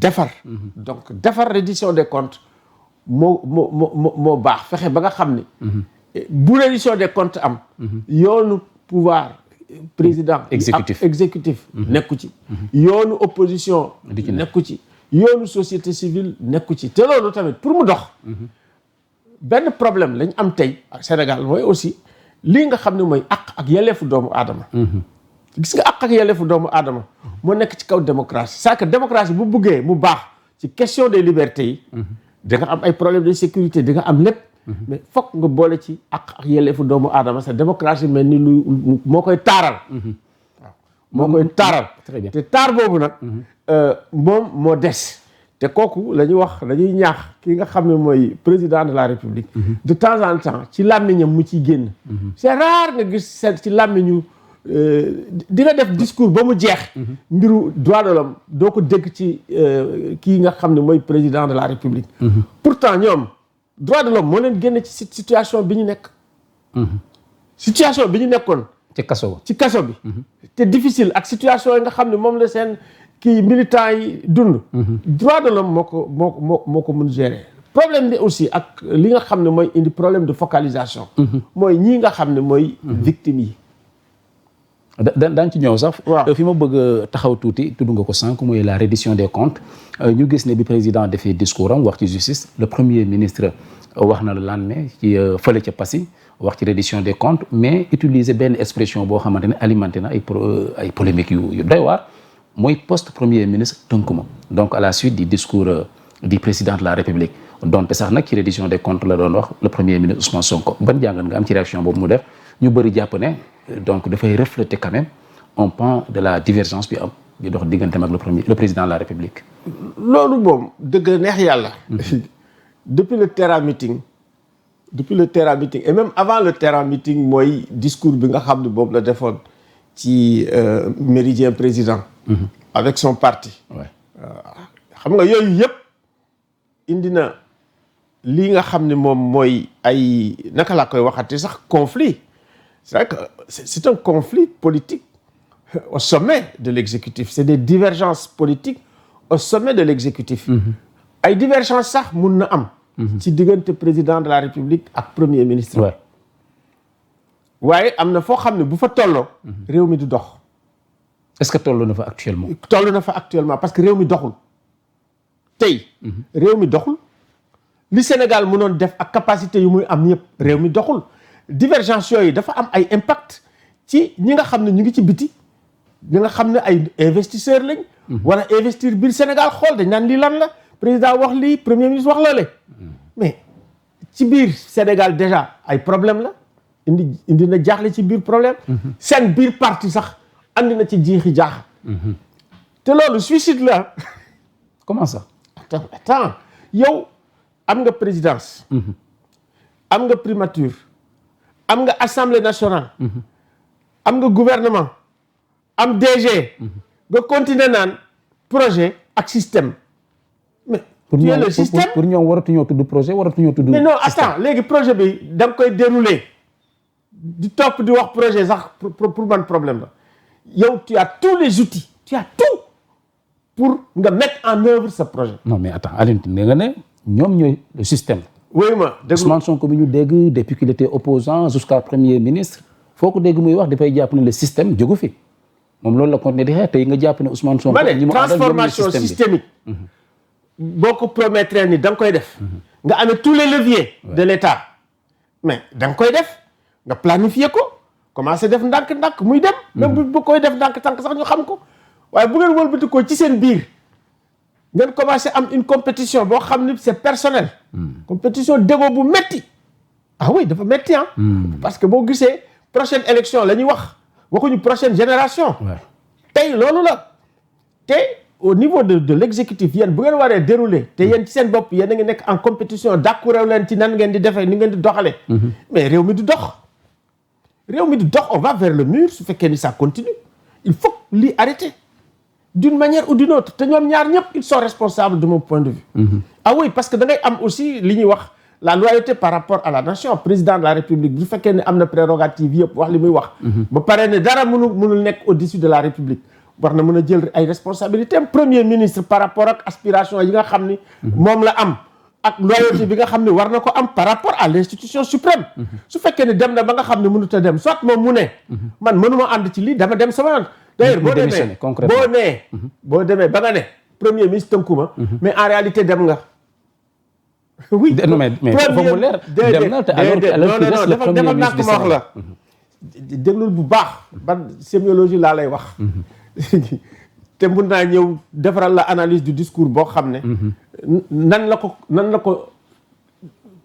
defar. donc defar reddition des comptes moo baax fexe ba nga xam ni. bu reddition des comptes am. yoonu pouvoir président. exécutif nekku ci. yoonu opposition. nekku ci yoonu société civile nekku ci te loolu tamit pour mu dox. benn problème lañ am tey ak Sénégal mooy aussi lii nga xam ne mooy àq ak yelleefu doomu aadama. gis nga àq ak yelleefu doomu aadama moo nekk ci kaw démocratie c'est que démocratie bu buggee mu baax ci question des libertés yi. da nga am ay problèmes de sécurité di nga am lépp. mais fokk nga boole ci ak yelleefu doomu aadama sa démocratie mel ni lu moo koy taaral. waaw moo koy taaral. très bien te taar boobu nag. moom moo des. te kooku la ñuy wax dañuy ñaax ki nga xam ne mooy président de la république. de temps en temps ci làmmiñam mu ciy génn. c'est rare nga gis ci làmmiñu dina def discours ba mu jeex. mbiru droit de l'homme doo ko dégg ci kii nga xam ne mooy président de la république. pourtant ñoom droit de l'homme moo leen génn ci situation bi ñu nekk. situation bi ñu nekkoon. ci kaso bi. te difficile ak situation yi nga xam ne moom la seen. kii militants yi dund. droit de l'homme moo ko mën gérer. problème bi aussi ak li nga xam ne mooy indi problème de focalisation. mooy ñii nga xam ne mooy victimes yi. daan ci ñëw sax. waaw fi ma bëgg taxaw tuuti tudd nga ko sànq mooy la reddition des comptes ñu gis ne bi président defee discours am wax ci justice le premier ministre wax na le lendemain ci fële ca Passy wax ci reddition des comptes mais utiliser benn expression boo xamante ne alimenté na ay polémiques yu doy waar. mooy poste premier ministre tënkuma donc à la suite du discours du président de la république donte sax nag ci reddition des comptes la doon wax le premier ministre Ousmane Sonko ban jàngat nga am ci réaction boobu mu def ñu bëri jàpp ne donc dafay refléter quand même un pan de la divergence bi am di dox digganteem ak le président de la république. loolu moom dëgg neex yàlla. depuis le Terra Meeting et même avant le Terra Meeting mooy discours bi nga xam ne boobu la defoon ci Méridien président. avec son parti. xam nga yooyu yëpp indi na lii nga xam ne moom mooy ay naka laa koy waxati sax conflit. c'est vrai que c'est un conflit politique au sommet de l'exécutif c'est des divergences politiques au sommet de l'exécutif. ay divergences sax mun na am. ci diggante président de la République ak premier ministre. waaye am na foo xam ne bu fa tolloo. réew mi du dox. est-ce que toll na fa actuellement. toll na fa actuellement parce que réew mi doxul tey. réew mi doxul li Sénégal mënoon def ak capacité yu muy am yëpp réew mi doxul divergence yooyu dafa am ay impact ci ñi nga xam ne ñu ngi ci biti ñi nga xam ne ay investisseurs lañ. wala investir biir Sénégal xool dañ naan lii lan la président wax lii premier ministre wax loole mais ci biir Sénégal déjà ay problème la indi na jaaxle ci biir problème. seen biir parti sax. andi na ci jiixi jaaxa. te loolu suicide la. comment ça. attends yow am nga présidence. am nga primature. am nga assemblée nationale. am nga gouvernement. am DG. nga continuer naan projet ak système. mais tu es le système pour ñoom waratuñoo tudd projet waratuñoo tudd. mais non attends léegi projet bi da nga koy dérouler di topp di wax projet sax pour man problème la. yow tu as tous les outils tu as tout pour nga mettre en œuvre ce projet. non mais attends Alioune nga ne ñoom ñooy le système. oui ma dégg Ousmane Sonko bi ñu dégg depuis qu'il était opposant jusqu'à premier ministre foo ko dégg muy wax dafay jàpp ne le système jógu fi moom loolu la continué di xeex tey nga jàpp ne Ousmane Sonko. ñi mu transformation systémique. boo ko promettre ni da nga koy def. nga amee tous les leviers. de l'État mais da nga koy def nga planifier ko. commencé def ndànk-ndànk muy dem. même bu koy def ndànk-tànk sax ñu xam ko. waaye bu ngeen wëlbati ko ci seen biir ngeen commencé am une compétition boo xam ni c'est personnel. compétition d'égo bu metti ah oui dafa metti ah. parce que boo gisee prochaine élection la ñuy waxuñu prochaine génération. tey loolu la te au niveau de l'exécutif yéen bu ngeen waree dérouler te yéen ci seen bopp yéen a ngi nekk en compétition d'accord leen ci nan ngeen di defee ni ngeen di doxalee. mais réew mi du dox. réew mi di dox on va vers le mur su fekkee ni ça continue il faut lii arrêter d'une manière ou d'une autre te ñoom ñaar ñëpp ils sont responsables de mon point de vue. ah oui parce que da ngay am aussi li ñuy wax la loyauté par rapport à la nation président de la république bu fekkee ne am na prérogative yëpp wax li muy wax. ba pare ne dara mënul nekk au-dessus de la république war na mën a jël ay responsabilités am premier ministre par rapport ak aspiration yi nga xam ni moom la am ak loyauté bi nga xam ne war na ko am par rapport à l'institution suprême su fekkee ne dem na ba nga xam ne mënut a dem soit moom mu ne man mënuma ànd ci lii dama dem sama yoon d'ailleurs boo demee ba nga ne premier ministre tënkuma mais en réalité dem nga oui non mais foofu mu leer dem na te alors le premier ministre du Sénégal la déglul bu baax ban sémiologie laa lay wax te mun naa ñëw defaral la analyse du discours boo xam ne nan la ko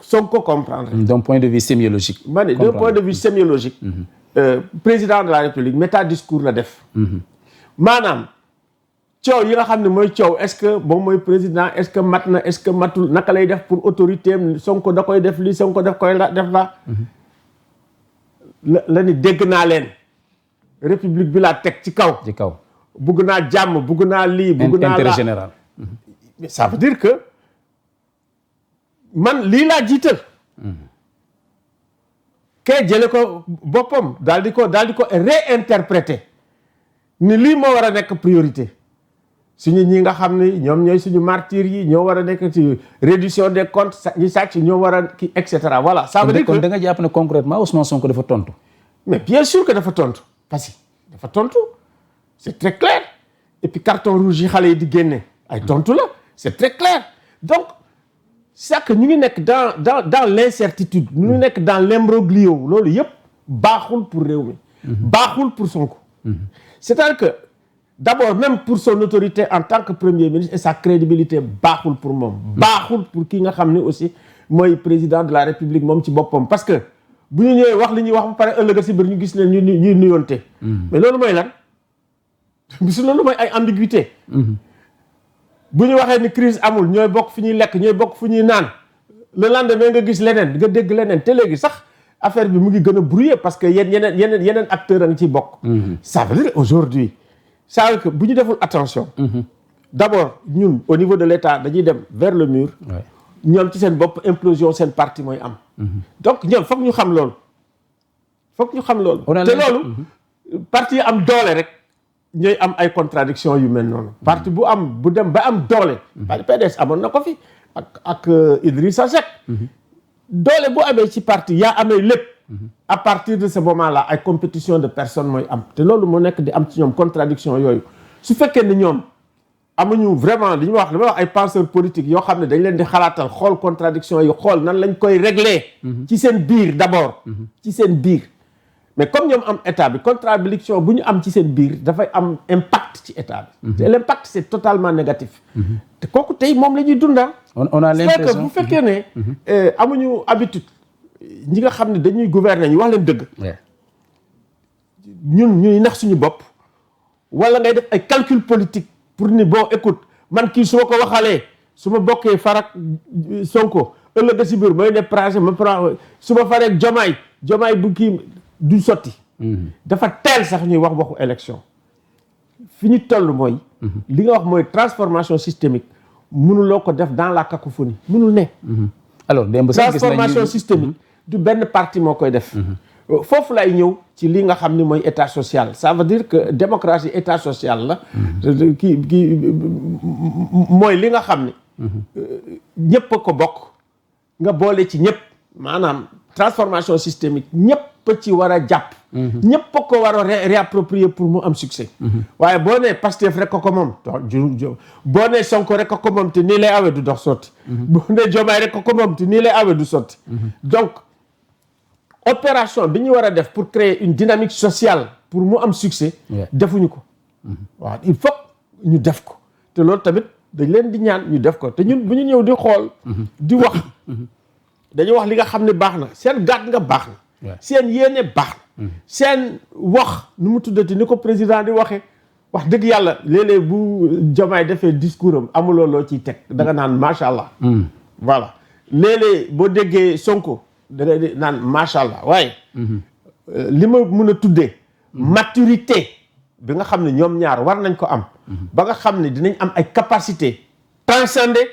Sonko comprendre d'un point de vue sémiologique ma ne d'un point de vue sémiologique président de la République méta discours la def maanaam coow yi nga xam ne mooy coow est-ce que moom mooy président est-ce que mat na est-ce que matul naka lay def pour autorité am Sonko da koy def lii Sonko daf koy def la la ni dégg naa leen république bi laa teg ci kaw bugg naa jàmm bugg naa lii bugg naa intérêt général mais ça veut dire que man lii laa jiital kay jële ko boppam daal di ko réinterpréter ni lii moo war a nekk priorité suñu ñi nga xam ni ñoom ñooy suñu martyrs yi ñoo war a nekk ci réduction des comptes ñi sàcc ñoo war a kii et cetera voilà ça veut dire que da nga jàpp ne concrètement Ousmane Sonko dafa tontu mais bien sûr que dafa tontu parce que dafa tontu c'est très clair et puis carton rouge yi xale yi di génne ay tontu la c'est très clair donc c'est que ñu ngi nekk dans l'incertitude ñu ngi nekk dans l'imbroglio loolu yëpp baaxul pour réew mi baaxul pour Sonko c'est-à-dire que d'abord même pour son autorité en tant que premier ministre et sa crédibilité baaxul pour moom baaxul pour ki nga xam ne aussi mooy président de la République moom ci boppam parce que bu ñu ñëwee wax li ñuy wax ba pare ëllëg si biir ñu gis leen ñuy nuyoonte mais loolu mooy lan bisu loolu mooy ay ambiguïté bu ñu waxee ni crise amul ñooy bokk fi ñuy lekk ñooy bokk fu ñuy naan le lendemain nga gis leneen nga dégg leneen te léegi sax affaire bi mu ngi gën a brouillé parce que yeneen acteurs a ngi ciy bokk ça veut dire aujourd'hui ça veut dire que bu ñu deful attention d'abord ñun au niveau de l'État dañuy dem vers le mur ñoom ci seen bopp implosion seen parti mooy am donc ñoom foog ñu xam loolu te loolu parti yi am doole rek ñooy am ay contradiction yu mel noonu parti bu dem ba am doole PDS amoon na ko fi ak Idrissa Seck doole bu amee ci parti yaa amee lépp à partir de ce moment là ay compétition de personnes mooy am te loolu moo nekk di am ci ñoom contradiction yooyu su fekkee ne ñoom amuñu vraiment li ñuy wax ay penseurs politiques yoo xam ne dañ leen di xalaatal xool contradiction yi xool nan lañ koy régler ci seen biir d'abord ci seen biir mais comme ñoom am état bi contradiction bu ñu am ci seen biir dafay am impact ci état bi te l'impact c'est totalement négatif te kooku tey moom la ñuy dunda on a l'impression que bu fekkee ne amuñu habitude ñi nga xam ne dañuy gouverner ñu wax leen dëgg ñuy nax suñu bopp wala ngay def ay calcul politique pour ni bon écoute man kii su ma ko waxalee su ma bokkee farak Sonko ëllëg si biir mooy ne projet su ma faree Diomaye bu kii du sotti dafa teel sax ñuy wax waxu élection fi ñu toll mooy li nga wax mooy transformation systémique mënuloo ko def dans la cacophonie mënul ne alors transformation systémique du benn parti moo koy def foofu lay ñëw ci li nga xam ni mooy état social ça veut dire que démocratie état social la kii mooy li nga xam ni ñëpp a ko bokk nga boole ci ñëpp maanaam transformation systémique ñëpp ci war a jàpp ñëpp a ko war a réapproprier pour mu am succès waaye boo nee Pastef rek ko moom boo nee Sonko rek ko moom te nii lay awee du dox sotti boo nee Diomaye rek ko moom te nii lay awee du sotti donc opération bi ñu war a def pour créer une dynamique sociale pour mu am succès defuñu ko waaw il faut ñu def ko te loolu tamit dañ leen di ñaan ñu def ko te ñun bu ñu ñëw di xool di wax dañuy wax li nga xam ne baax na seen gàtt nga baax na seen yéene baax na seen wax nu mu tuddati ni ko président di waxee wax dëgg yàlla léeg-léeg bu Diomaye defee discours am amuloo loo ciy teg da nga naan macha allah voilà léeg-léeg boo déggee Sonko da ngay naan macha allah waaye li ma mun a tuddee maturité bi nga xam ne ñoom ñaar war nañ ko am ba nga xam ne dinañ am ay capacité transcender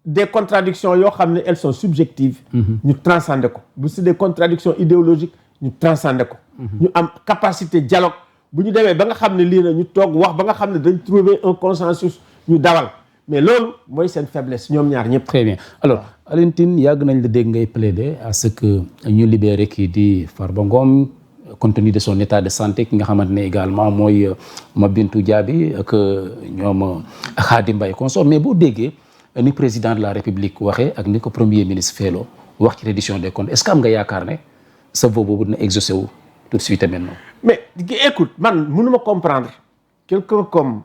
des contradictions yoo xam ne elles sont subjectives ñu transcender ko bu c'est des contradictions idéologiques ñu transcender ko ñu am capacité dialogue bu ñu demee ba nga xam ne lii na ñu toog wax ba nga xam ne dañ trouver un consensus ñu dawal mais loolu mooy seen faiblesse ñoom ñaar ñëpp. Très bien alors Alioune Tine yàgg nañ la dégg ngay plaider à ce que ñu libérer kii di Farba Ngom compte tenu de son état de santé ki nga xamante ne également mooy Mabintou Diaby ak ñoom Khady Mbaye consort mais boo déggee ni président de la République waxee ak ni ko premier ministre feeloo wax ci reddition des comptes est-ce que am nga yaakaar ne sa vœu boobu dina exaucé wu tout de suite et maintenant. mais écoute man mënuma comprendre quelqu'un comme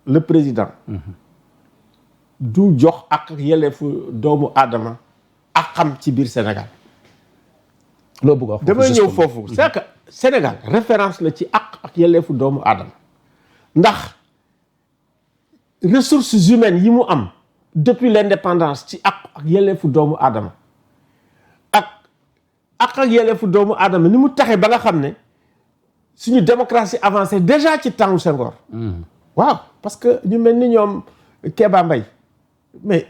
le président du jox ak yelleefu doomu aadama ak xam ci biir Sénégal. loo bëgg a wax damay ñëw foofu c'est que Sénégal référence la ci ak yelleefu doomu aadama ndax ressources humaines yi mu am depuis l'indépendance ci ak yelleefu doomu aadama ak yelleefu doomu aadama ni mu taxee ba nga xam ne suñu démocratie avancée déjà ci temps Senghor. waaw parce que ñu mel ni ñoom Kéba Mbaye mais